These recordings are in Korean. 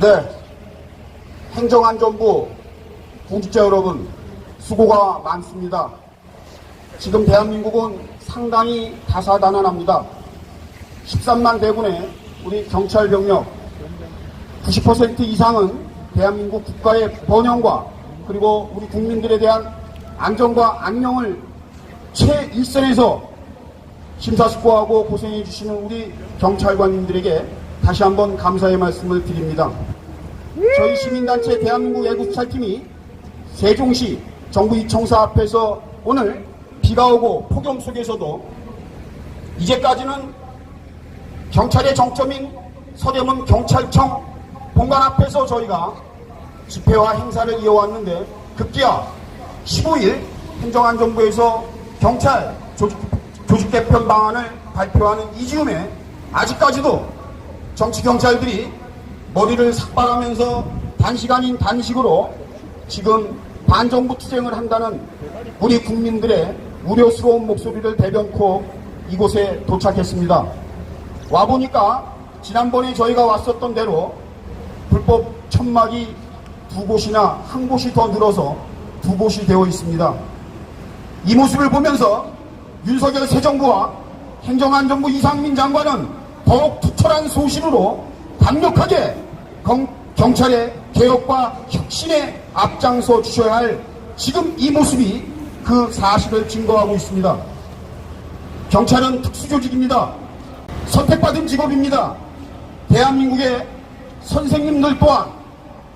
네, 행정안전부 구직자 여러분, 수고가 많습니다. 지금 대한민국은 상당히 다사다난합니다. 13만 대군의 우리 경찰 병력 90% 이상은 대한민국 국가의 번영과 그리고 우리 국민들에 대한 안전과 안녕을 최일선에서 심사숙고하고 고생해 주시는 우리 경찰관님들에게 다시 한번 감사의 말씀을 드립니다. 저희 시민단체 대한민국 애국찰팀이 세종시 정부 이청사 앞에서 오늘 비가 오고 폭염 속에서도 이제까지는 경찰의 정점인 서대문 경찰청 본관 앞에서 저희가 집회와 행사를 이어왔는데 급기야 15일 행정안전부에서 경찰 조직 개편 방안을 발표하는 이 즈음에 아직까지도 정치경찰들이 머리를 삭발하면서 단시간인 단식으로 지금 반정부 투쟁을 한다는 우리 국민들의 우려스러운 목소리를 대변코 이곳에 도착했습니다. 와보니까 지난번에 저희가 왔었던 대로 불법 천막이 두 곳이나 한 곳이 더 늘어서 두 곳이 되어 있습니다. 이 모습을 보면서 윤석열 새 정부와 행정안전부 이상민 장관은 더욱 투철한 소신으로 강력하게 경찰의 개혁과 혁신에 앞장서 주셔야 할 지금 이 모습이 그 사실을 증거하고 있습니다. 경찰은 특수조직입니다. 선택받은 직업입니다. 대한민국의 선생님들 또한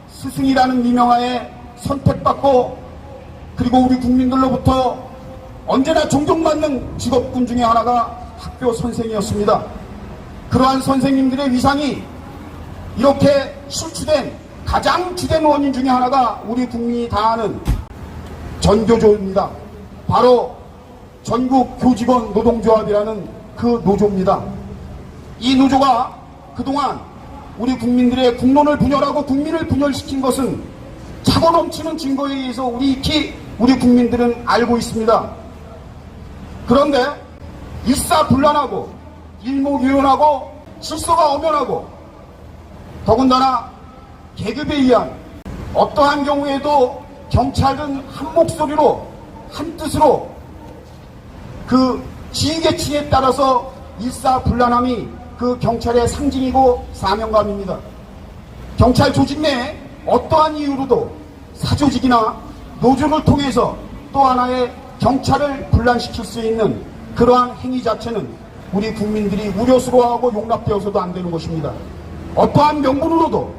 스승이라는 미명하에 선택받고 그리고 우리 국민들로부터 언제나 존경받는 직업군 중에 하나가 학교 선생이었습니다. 그러한 선생님들의 위상이 이렇게 실추된 가장 주된 원인 중에 하나가 우리 국민이 다 아는 전교조입니다. 바로 전국교직원 노동조합이라는 그 노조입니다. 이 노조가 그동안 우리 국민들의 국론을 분열하고 국민을 분열시킨 것은 차고 넘치는 증거에 의해서 우리 국민들은 알고 있습니다. 그런데 일사불란하고 일목요연하고 질서가 엄연하고 더군다나 계급에 의한 어떠한 경우에도 경찰은 한 목소리로 한 뜻으로 그 지휘계층에 따라서 일사불란함이 그 경찰의 상징이고 사명감입니다. 경찰 조직 내에 어떠한 이유로도 사조직이나 노조를 통해서 또 하나의 경찰을 분란시킬 수 있는 그러한 행위 자체는 우리 국민들이 우려스러워하고 용납되어서도 안 되는 것입니다. 어떠한 명분으로도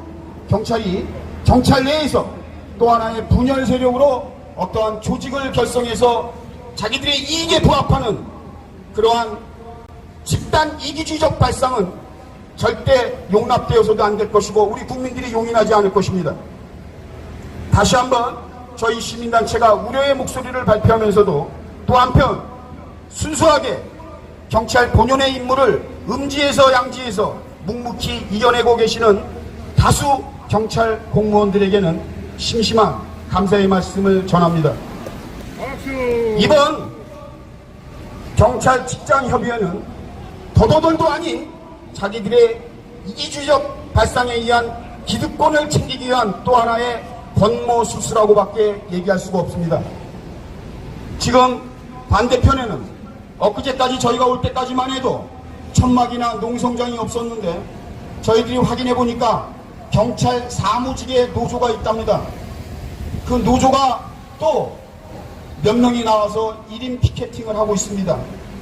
경찰이 경찰 내에서 또 하나의 분열 세력으로 어떠한 조직을 결성해서 자기들의 이익에 부합하는 그러한 집단 이기주의적 발상은 절대 용납되어서도 안 될 것이고 우리 국민들이 용인하지 않을 것입니다. 다시 한번 저희 시민단체가 우려의 목소리를 발표하면서도 또 한편 순수하게 경찰 본연의 임무를 음지에서 양지에서 묵묵히 이겨내고 계시는 다수 경찰 공무원들에게는 심심한 감사의 말씀을 전합니다. 이번 경찰 직장협의회는 더더덜도 아닌 자기들의 이기주의적 발상에 의한 기득권을 챙기기 위한 또 하나의 권모술수라고밖에 얘기할 수가 없습니다. 지금 반대편에는 엊그제까지 저희가 올 때까지만 해도 천막이나 농성장이 없었는데 저희들이 확인해 보니까 경찰 사무직의 노조가 있답니다. 그 노조가 또 몇 명이 나와서 1인 피켓팅을 하고 있습니다.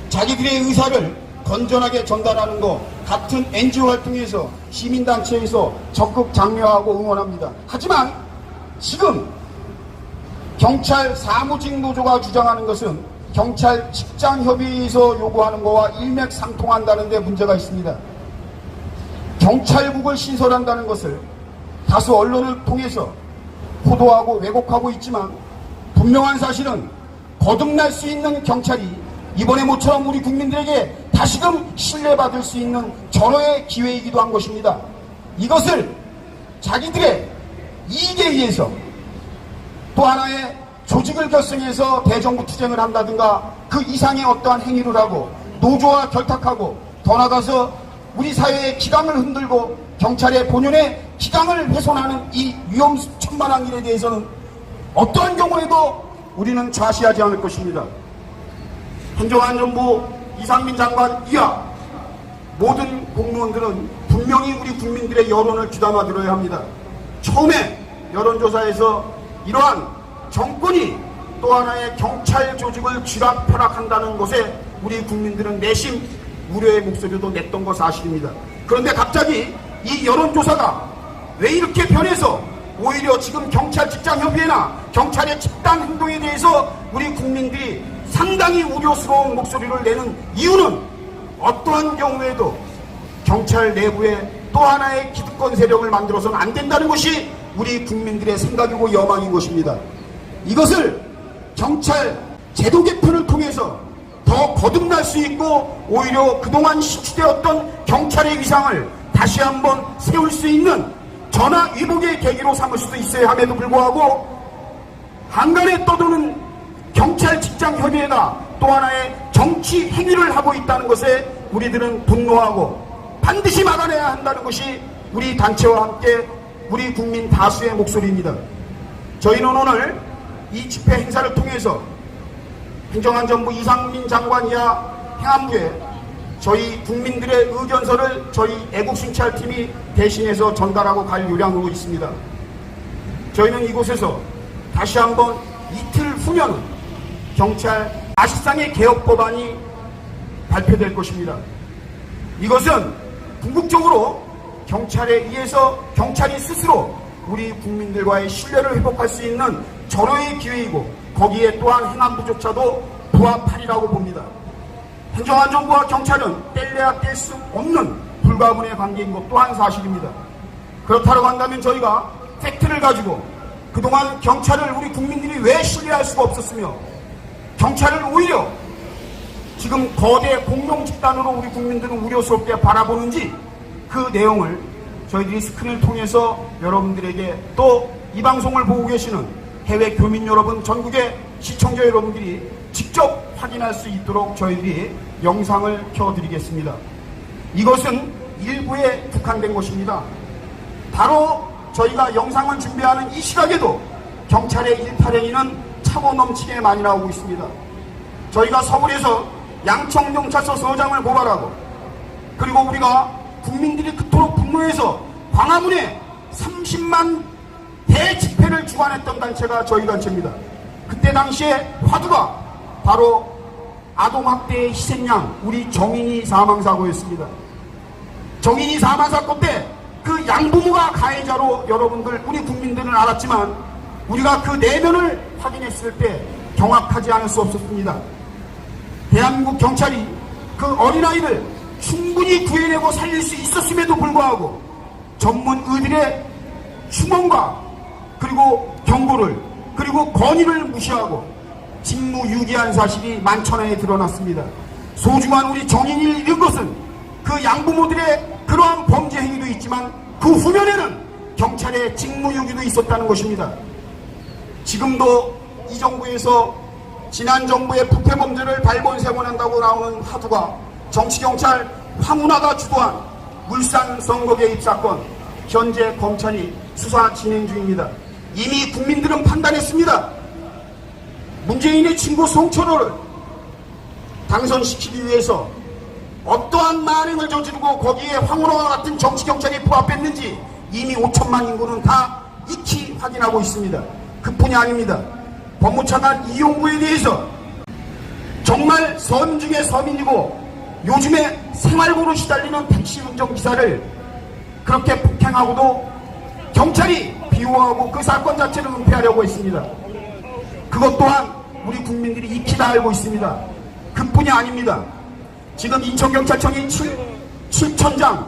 자기들의 의사를 건전하게 전달하는 것 같은 NGO 활동에서 시민단체에서 적극 장려하고 응원합니다. 하지만 지금 경찰 사무직 노조가 주장하는 것은 경찰 직장협의회에서 요구하는 것과 일맥상통한다는 데 문제가 있습니다. 경찰국을 신설한다는 것을 다수 언론을 통해서 보도하고 왜곡하고 있지만 분명한 사실은 거듭날 수 있는 경찰이 이번에 모처럼 우리 국민들에게 다시금 신뢰받을 수 있는 절호의 기회이기도 한 것입니다. 이것을 자기들의 이익에 의해서 또 하나의 조직을 결성해서 대정부 투쟁을 한다든가 그 이상의 어떠한 행위를 하고 노조와 결탁하고 더 나아가서 우리 사회의 기강을 흔들고 경찰의 본연의 기강을 훼손하는 이 위험천만한 일에 대해서는 어떠한 경우에도 우리는 좌시하지 않을 것입니다. 행정안전부 이상민 장관 이하 모든 공무원들은 분명히 우리 국민들의 여론을 귀담아 들어야 합니다. 처음에 여론조사에서 이러한 정권이 또 하나의 경찰 조직을 쥐락펴락한다는 것에 우리 국민들은 내심 우려의 목소리도 냈던 것 사실입니다. 그런데 갑자기 이 여론조사가 왜 이렇게 변해서 오히려 지금 경찰 직장협의회나 경찰의 집단 행동에 대해서 우리 국민들이 상당히 우려스러운 목소리를 내는 이유는 어떠한 경우에도 경찰 내부에 또 하나의 기득권 세력을 만들어서는 안 된다는 것이 우리 국민들의 생각이고 여망인 것입니다. 이것을 경찰 제도 개편을 통해서 더 거듭날 수 있고 오히려 그동안 실추되었던 경찰의 위상을 다시 한번 세울 수 있는 전화위복의 계기로 삼을 수도 있어야 함에도 불구하고 한간에 떠도는 경찰 직장협의회가 또 하나의 정치 행위를 하고 있다는 것에 우리들은 분노하고 반드시 막아내야 한다는 것이 우리 단체와 함께 우리 국민 다수의 목소리입니다. 저희는 오늘 이 집회 행사를 통해서 행정안전부 이상민 장관 이하 행안부에 저희 국민들의 의견서를 저희 애국순찰팀이 대신해서 전달하고 갈 요량으로 있습니다. 저희는 이곳에서 다시 한번 이틀 후면 경찰 사실상의 개혁 법안이 발표될 것입니다. 이것은 궁극적으로 경찰에 의해서 경찰이 스스로 우리 국민들과의 신뢰를 회복할 수 있는 절호의 기회이고 거기에 또한 행안부조차도 부합하리라고 봅니다. 행정안전부와 경찰은 뗄래야 뗄 수 없는 불가분의 관계인 것 또한 사실입니다. 그렇다고 한다면 저희가 팩트를 가지고 그동안 경찰을 우리 국민들이 왜 신뢰할 수가 없었으며 경찰을 오히려 지금 거대 공룡집단으로 우리 국민들은 우려스럽게 바라보는지 그 내용을 저희들이 스크린을 통해서 여러분들에게 또 이 방송을 보고 계시는 해외 교민 여러분, 전국의 시청자 여러분들이 직접 확인할 수 있도록 저희들이 영상을 켜드리겠습니다. 이것은 일부에 국한된 것입니다. 바로 저희가 영상을 준비하는 이 시각에도 경찰의 일탈행위는 차고 넘치게 많이 나오고 있습니다. 저희가 서울에서 양천경찰서 서장을 고발하고 그리고 우리가 국민들이 그토록 분노해서 광화문에 30만 대집회를 주관했던 단체가 저희 단체입니다. 그때 당시에 화두가 바로 아동학대의 희생양 우리 정인이 사망사고였습니다. 정인이 사망사건 때 그 양부모가 가해자로 여러분들 우리 국민들은 알았지만 우리가 그 내면을 확인했을 때 경악하지 않을 수 없었습니다. 대한민국 경찰이 그 어린아이를 충분히 구해내고 살릴 수 있었음에도 불구하고 전문 의들의 충원과 그리고 경고를 그리고 건의를 무시하고 직무유기한 사실이 만천하에 드러났습니다. 소중한 우리 정인이를 잃은 것은 그 양부모들의 그러한 범죄 행위도 있지만 그 후면에는 경찰의 직무유기도 있었다는 것입니다. 지금도 이 정부에서 지난 정부의 부패범죄를 발본세곤한다고 나오는 화두가 정치경찰 황운하가 주도한 울산 선거 개입 사건 현재 검찰이 수사 진행 중입니다. 이미 국민들은 판단했습니다. 문재인의 친구 송철호를 당선시키기 위해서 어떠한 만행을 저지르고 거기에 황운하와 같은 정치경찰이 부합했는지 이미 5천만 인구는 다 익히 확인하고 있습니다. 그뿐이 아닙니다. 법무차관 이용구에 대해서 정말 서민 중에 서민이고 요즘에 생활고로 시달리는 택시 운전기사를 그렇게 폭행하고도 경찰이 비호하고 그 사건 자체를 은폐하려고 했습니다. 그것 또한 우리 국민들이 익히 다 알고 있습니다. 그뿐이 아닙니다. 지금 인천경찰청이 7천장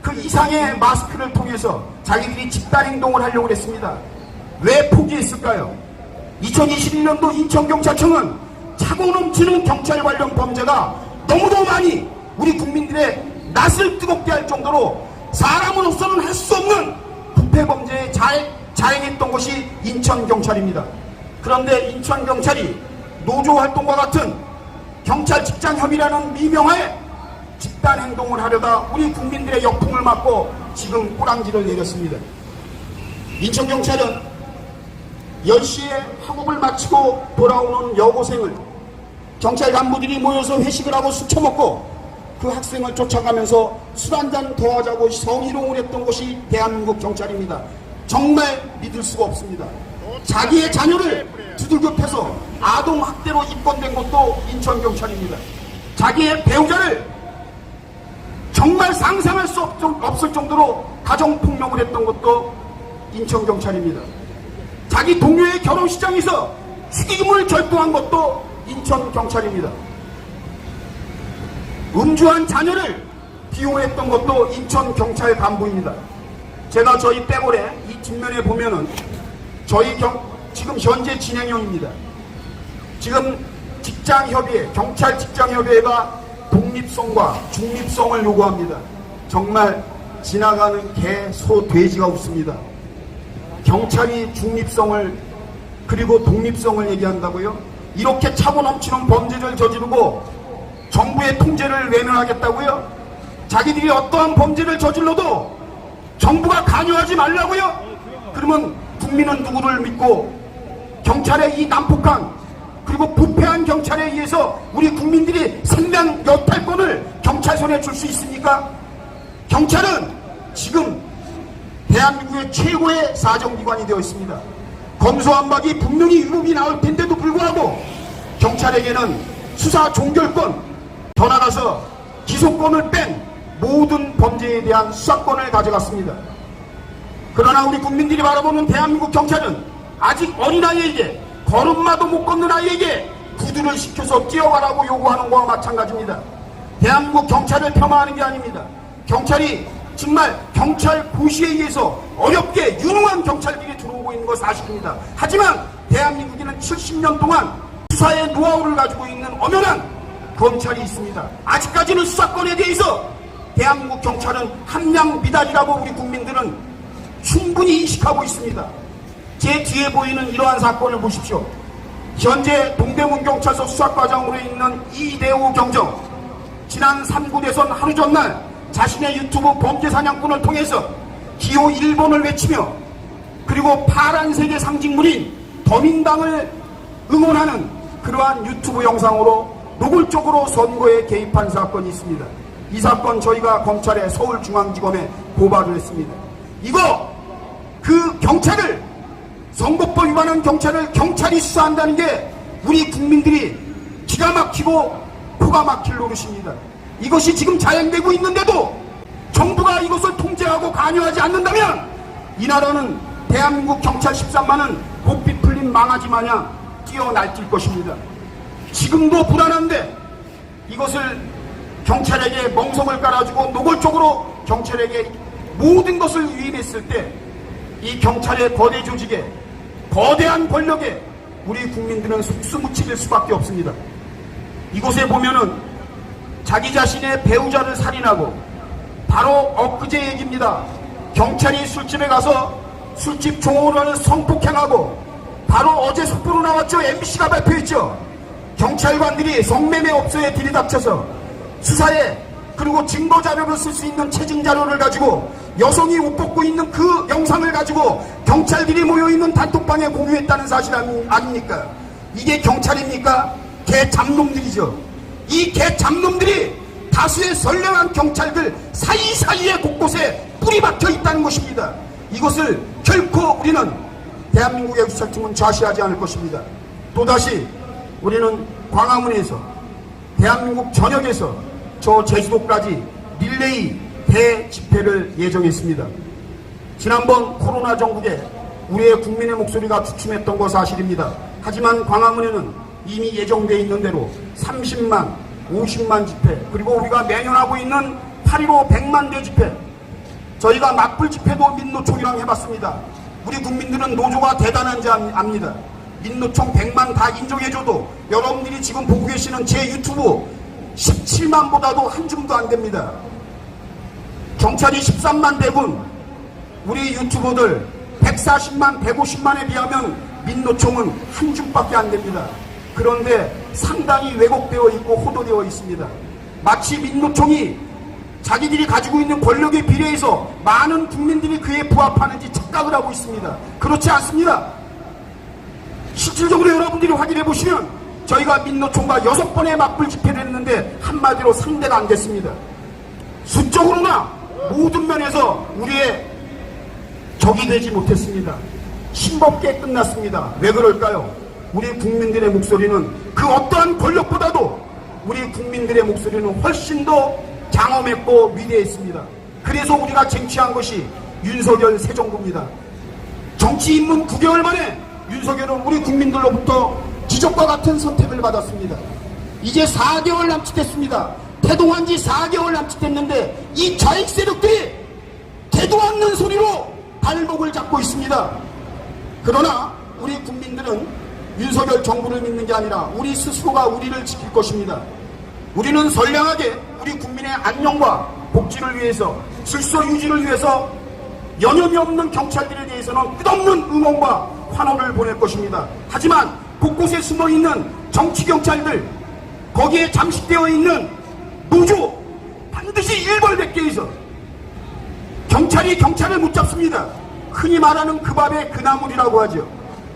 그 이상의 마스크를 통해서 자기들이 집단행동을 하려고 했습니다. 왜 포기했을까요? 2021년도 인천경찰청은 차고 넘치는 경찰 관련 범죄가 너무도 많이 우리 국민들의 낯을 뜨겁게 할 정도로 사람으로서는 할 수 없는 부패범죄에 자행했던 것이 인천경찰입니다. 그런데 인천경찰이 노조활동과 같은 경찰 직장협의라는 미명하에 집단 행동을 하려다 우리 국민들의 역풍을 맞고 지금 꼬랑지를 내렸습니다. 인천경찰은 10시에 학업을 마치고 돌아오는 여고생을 경찰 간부들이 모여서 회식을 하고 술 처먹고 그 학생을 쫓아가면서 술 한잔 더 하자고 성희롱을 했던 것이 대한민국 경찰입니다. 정말 믿을 수가 없습니다. 자기의 자녀를 두들겨 패서 아동학대로 입건된 것도 인천경찰입니다. 자기의 배우자를 정말 상상할 수 없을 정도로 가정폭력을 했던 것도 인천경찰입니다. 자기 동료의 결혼식장에서 축의금을 절도한 것도 인천경찰입니다. 음주한 자녀를 비호했던 것도 인천경찰 간부입니다. 제가 저희 빼골에 이 뒷면에 보면은 저희 지금 현재 진행형입니다. 지금 직장협의회, 경찰 직장협의회가 독립성과 중립성을 요구합니다. 정말 지나가는 개, 소, 돼지가 웃습니다. 경찰이 중립성을 그리고 독립성을 얘기한다고요? 이렇게 차고 넘치는 범죄를 저지르고 정부의 통제를 외면하겠다고요? 자기들이 어떠한 범죄를 저질러도 정부가 관여하지 말라고요? 그러면 국민은 누구를 믿고 경찰의 이 난폭한 그리고 부패한 경찰에 의해서 우리 국민들이 생명 여탈권을 경찰 손에 줄 수 있습니까? 경찰은 지금 대한민국의 최고의 사정기관이 되어 있습니다. 검소한박이 분명히 위법이 나올 텐데도 불구하고 경찰에게는 수사 종결권, 더 나아가서 기소권을 뺀 모든 범죄에 대한 수사권을 가져갔습니다. 그러나 우리 국민들이 바라보는 대한민국 경찰은 아직 어린아이에게, 걸음마도 못 걷는 아이에게 구두를 시켜서 뛰어가라고 요구하는 것과 마찬가지입니다. 대한민국 경찰을 폄하하는 게 아닙니다. 경찰이 정말 경찰 고시에 의해서 어렵게 유능한 경찰들이 들어오고 있는 것 사실입니다. 하지만 대한민국에는 70년 동안 수사의 노하우를 가지고 있는 엄연한 검찰이 있습니다. 아직까지는 수사권에 대해서 대한민국 경찰은 함량 미달이라고 우리 국민들은 충분히 인식하고 있습니다. 제 뒤에 보이는 이러한 사건을 보십시오. 현재 동대문경찰서 수사과장으로 있는 이대호 경정, 지난 3구 대선 하루 전날 자신의 유튜브 범죄사냥꾼을 통해서 기호 1번을 외치며 그리고 파란색의 상징물인 더민당을 응원하는 그러한 유튜브 영상으로 노골적으로 선거에 개입한 사건이 있습니다. 이 사건 저희가 검찰에 서울중앙지검에 고발을 했습니다. 이거 그 경찰을, 선거법 위반한 경찰을 경찰이 수사한다는 게 우리 국민들이 기가 막히고 코가 막힐 노릇입니다. 이것이 지금 자행되고 있는데도 정부가 이것을 통제하고 관여하지 않는다면 이 나라는 대한민국 경찰 13만은 복비 풀린 망아지 마냥 뛰어날뛸 것입니다. 지금도 불안한데 이것을 경찰에게 멍석을 깔아주고 노골적으로 경찰에게 모든 것을 위임했을 때 이 경찰의 거대 조직에, 거대한 권력에 우리 국민들은 속수무책일 수밖에 없습니다. 이곳에 보면은 자기 자신의 배우자를 살인하고, 바로 엊그제 얘기입니다. 경찰이 술집에 가서 술집 종업원을 성폭행하고, 바로 어제 속보로 나왔죠. MBC가 발표했죠. 경찰관들이 성매매업소에 들이닥쳐서 수사에 그리고 증거자료를 쓸 수 있는 체증자료를 가지고 여성이 옷 벗고 있는 그 영상을 가지고 경찰들이 모여있는 단톡방에 공유했다는 사실 아닙니까? 이게 경찰입니까? 개 잡놈들이죠. 이 개 잡놈들이 다수의 선량한 경찰들 사이사이에 곳곳에 뿌리 박혀 있다는 것입니다. 이것을 결코 우리는 대한민국의 수사팀은 좌시하지 않을 것입니다. 또다시 우리는 광화문에서, 대한민국 전역에서 저 제주도까지 릴레이 대집회를 예정했습니다. 지난번 코로나 전국에 우리의 국민의 목소리가 주춤했던 것 사실입니다. 하지만 광화문에는 이미 예정되어 있는 대로 30만, 50만 집회, 그리고 우리가 매년 하고 있는 8.15 100만 대 집회, 저희가 맞불 집회도 민노총이랑 해봤습니다. 우리 국민들은 노조가 대단한지 압니다. 민노총 100만 다 인정해줘도 여러분들이 지금 보고 계시는 제 유튜브 17만보다도 한 줌도 안 됩니다. 경찰이 13만 대군, 우리 유튜버들 140만, 150만에 비하면 민노총은 한 줌밖에 안 됩니다. 그런데 상당히 왜곡되어 있고 호도되어 있습니다. 마치 민노총이 자기들이 가지고 있는 권력에 비례해서 많은 국민들이 그에 부합하는지 착각을 하고 있습니다. 그렇지 않습니다. 실질적으로 여러분들이 확인해 보시면 저희가 민노총과 6번의 맞불 집회를 했는데 한마디로 상대가 안 됐습니다. 수적으로나 모든 면에서 우리의 적이 되지 못했습니다. 싱겁게 끝났습니다. 왜 그럴까요? 우리 국민들의 목소리는 그 어떠한 권력보다도 우리 국민들의 목소리는 훨씬 더 장엄했고 위대했습니다. 그래서 우리가 쟁취한 것이 윤석열 새 정부입니다. 정치 입문 9개월 만에 윤석열은 우리 국민들로부터 지적과 같은 선택을 받았습니다. 이제 4개월 남짓했습니다. 태동한 지 4개월 남짓했는데 이 좌익 세력들이 되도 않는 소리로 발목을 잡고 있습니다. 그러나 우리 국민들은 윤석열 정부를 믿는 게 아니라 우리 스스로가 우리를 지킬 것입니다. 우리는 선량하게 우리 국민의 안녕과 복지를 위해서, 질서 유지를 위해서 여념이 없는 경찰들에 대해서는 끝없는 응원과 환호를 보낼 것입니다. 하지만 곳곳에 숨어있는 정치경찰들, 거기에 잠식되어 있는 노조, 반드시 일벌백계에 해서 경찰이 경찰을 못 잡습니다. 흔히 말하는 그 밥에 그 나물이라고 하죠.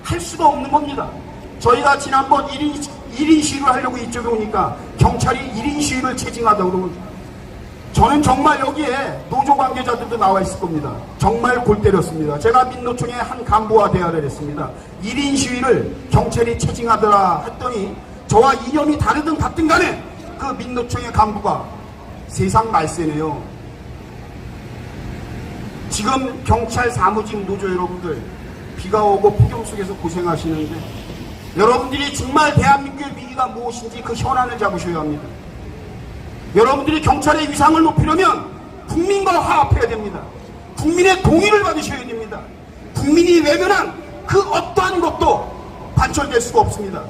할 수가 없는 겁니다. 저희가 지난번 1인 시위를 하려고 이쪽에 오니까 경찰이 1인 시위를 체징하다고 그러면 저는 정말 여기에 노조 관계자들도 나와 있을 겁니다. 정말 골 때렸습니다. 제가 민노총의 한 간부와 대화를 했습니다. 1인 시위를 경찰이 체징하더라 했더니 저와 이념이 다르든 같든 간에 그 민노총의 간부가 세상 말세네요. 지금 경찰 사무직 노조 여러분들 비가 오고 폭염 속에서 고생하시는데 여러분들이 정말 대한민국의 위기가 무엇인지 그 현안을 잡으셔야 합니다. 여러분들이 경찰의 위상을 높이려면 국민과 화합해야 됩니다. 국민의 동의를 받으셔야 됩니다. 국민이 외면한 그 어떠한 것도 관철될 수가 없습니다.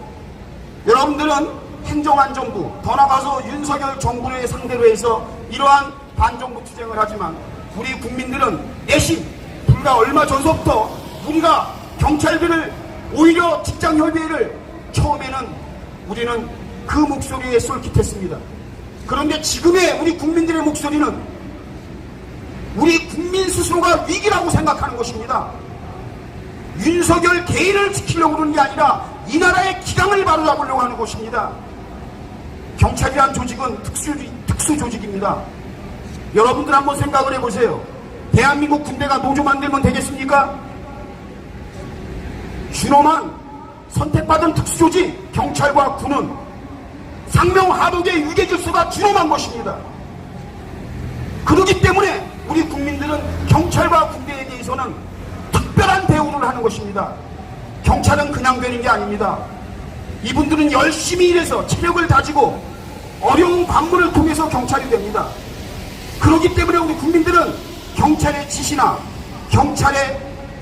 여러분들은 행정안전부, 더 나아가서 윤석열 정부를 상대로 해서 이러한 반정부 투쟁을 하지만 우리 국민들은 내심 불과 얼마 전서부터 우리가 경찰들을 오히려 직장협의회를 처음에는 우리는 그 목소리에 쏠깃했습니다. 그런데 지금의 우리 국민들의 목소리는 우리 국민 스스로가 위기라고 생각하는 것입니다. 윤석열 개인을 지키려고 그러는 게 아니라 이 나라의 기강을 바로잡으려고 하는 것입니다. 경찰이란 조직은 특수 조직입니다. 여러분들 한번 생각을 해보세요. 대한민국 군대가 노조 만들면 되겠습니까? 준엄한 선택받은 특수조직 경찰과 군은 상명하복의 유계질서가 준엄한 것입니다. 그렇기 때문에 우리 국민들은 경찰과 군대에 대해서는 특별한 대우를 하는 것입니다. 경찰은 그냥 되는 게 아닙니다. 이분들은 열심히 일해서 체력을 다지고 어려운 관문을 통해서 경찰이 됩니다. 그렇기 때문에 우리 국민들은 경찰의 지시나 경찰의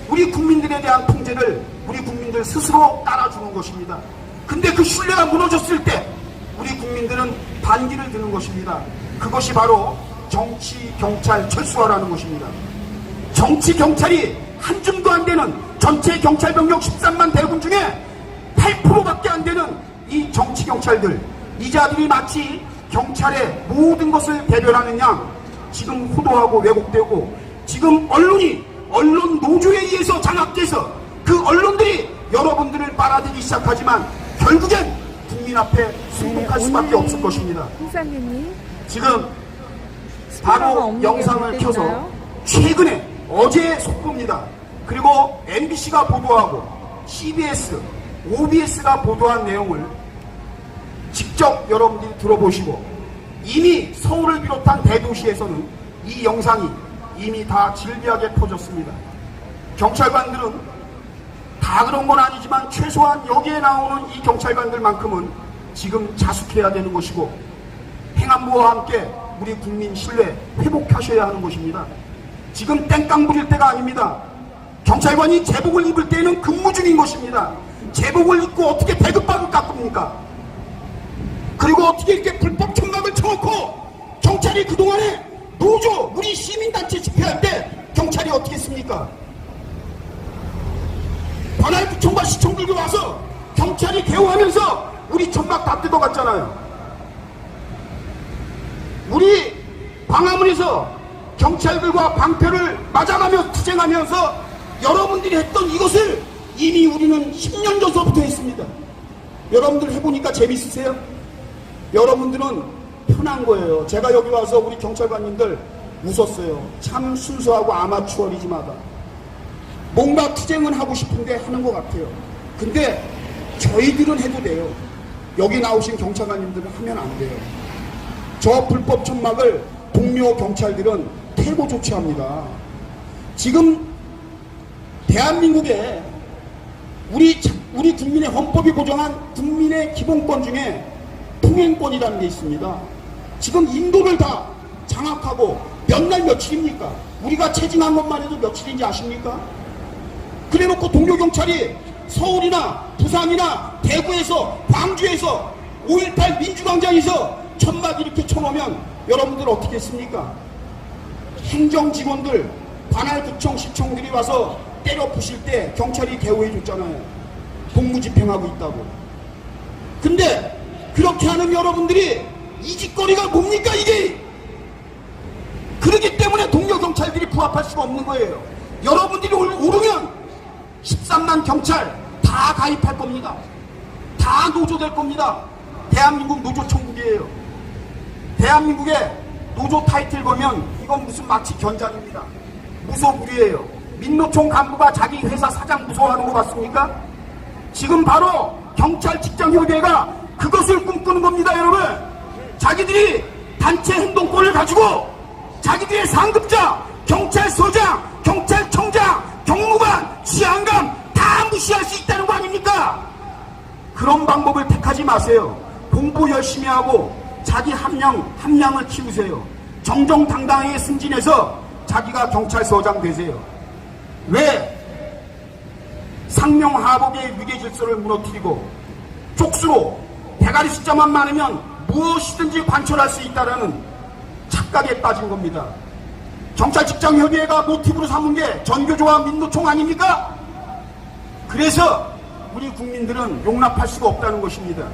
우리 국민들에 대한 통제를 우리 국민들 스스로 따라주는 것입니다. 근데 그 신뢰가 무너졌을 때 우리 국민들은 반기를 드는 것입니다. 그것이 바로 정치, 경찰, 철수화라는 것입니다. 정치, 경찰이 한 줌도 안 되는 전체 경찰병력 13만 대군 중에 8%밖에 안 되는 이 정치, 경찰들, 이 자들이 마치 경찰의 모든 것을 대변하는 양 지금 호도하고 왜곡되고 지금 언론 노조에 의해서 장악돼서 그 언론들이 여러분들을 빨아들이기 시작하지만 결국엔 국민 앞에 승복할 수밖에 없을 것입니다. 지금 바로 영상을 켜서 최근에 어제 속보입니다. 그리고 MBC가 보도하고 CBS, OBS가 보도한 내용을 직접 여러분들이 들어보시고 이미 서울을 비롯한 대도시에서는 이 영상이 이미 다 질비하게 퍼졌습니다. 경찰관들은 다 그런 건 아니지만 최소한 여기에 나오는 이 경찰관들만큼은 지금 자숙해야 되는 것이고 행안부와 함께 우리 국민 신뢰 회복하셔야 하는 것입니다. 지금 땡깡 부릴 때가 아닙니다. 경찰관이 제복을 입을 때에는 근무 중인 것입니다. 제복을 입고 어떻게 배급박을 깎습니까? 그리고 어떻게 이렇게 불법 청각을 쳐놓고 경찰이 그동안에 노조, 우리 시민단체 집회할 때 경찰이 어떻게 했습니까? 관할구청과 시청들도 와서 경찰이 개호하면서 우리 천막 다 뜯어갔잖아요. 우리 광화문에서 경찰들과 방패를 맞아가며 투쟁하면서 여러분들이 했던 이것을 이미 우리는 10년 전서부터 했습니다. 여러분들 해보니까 재밌으세요? 여러분들은 편한 거예요. 제가 여기 와서 우리 경찰관님들 웃었어요. 참 순수하고 아마추어리즘하다. 뭔가 투쟁은 하고 싶은데 하는 것 같아요. 근데 저희들은 해도 돼요. 여기 나오신 경찰관님들은 하면 안 돼요. 저 불법 천막을 동료 경찰들은 퇴보 조치합니다. 지금 대한민국에 우리 국민의 헌법이 보장한 국민의 기본권 중에 통행권이라는 게 있습니다. 지금 인도를 다 장악하고 몇 날 며칠입니까? 우리가 체증한 것만 해도 며칠인지 아십니까? 그래놓고 동료 경찰이 서울이나 부산이나 대구에서 광주에서 5.18 민주광장에서 천막 이렇게 쳐놓으면 여러분들 어떻게 했습니까? 행정직원들, 관할구청, 시청들이 와서 때려 부실 때 경찰이 대우해줬잖아요. 공무집행하고 있다고. 근데 그렇게 하는 여러분들이 이 짓거리가 뭡니까 이게? 그러기 때문에 동료 경찰들이 부합할 수가 없는 거예요. 여러분들이 오르면 13만 경찰 다 가입할 겁니다. 다 노조될 겁니다. 대한민국 노조 천국이에요. 대한민국의 노조 타이틀 보면 이건 무슨 마치 견장입니다. 무소불위예요. 민노총 간부가 자기 회사 사장 무서워하는 거 봤습니까? 지금 바로 경찰 직장협의회가 그것을 꿈꾸는 겁니다, 여러분. 자기들이 단체 행동권을 가지고 자기들의 상급자, 경찰서장, 경찰청장, 경무관, 치안감 다 무시할 수 있다는 거 아닙니까? 그런 방법을 택하지 마세요. 공부 열심히 하고 자기 함량을 키우세요. 정정당당하게 승진해서 자기가 경찰서장 되세요. 왜? 상명하복의 위계질서를 무너뜨리고 쪽수로 대가리 숫자만 많으면 무엇이든지 관철할 수 있다는 착각에 빠진 겁니다. 경찰직장협의회가 모티브로 삼은 게 전교조와 민노총 아닙니까? 그래서 우리 국민들은 용납할 수가 없다는 것입니다.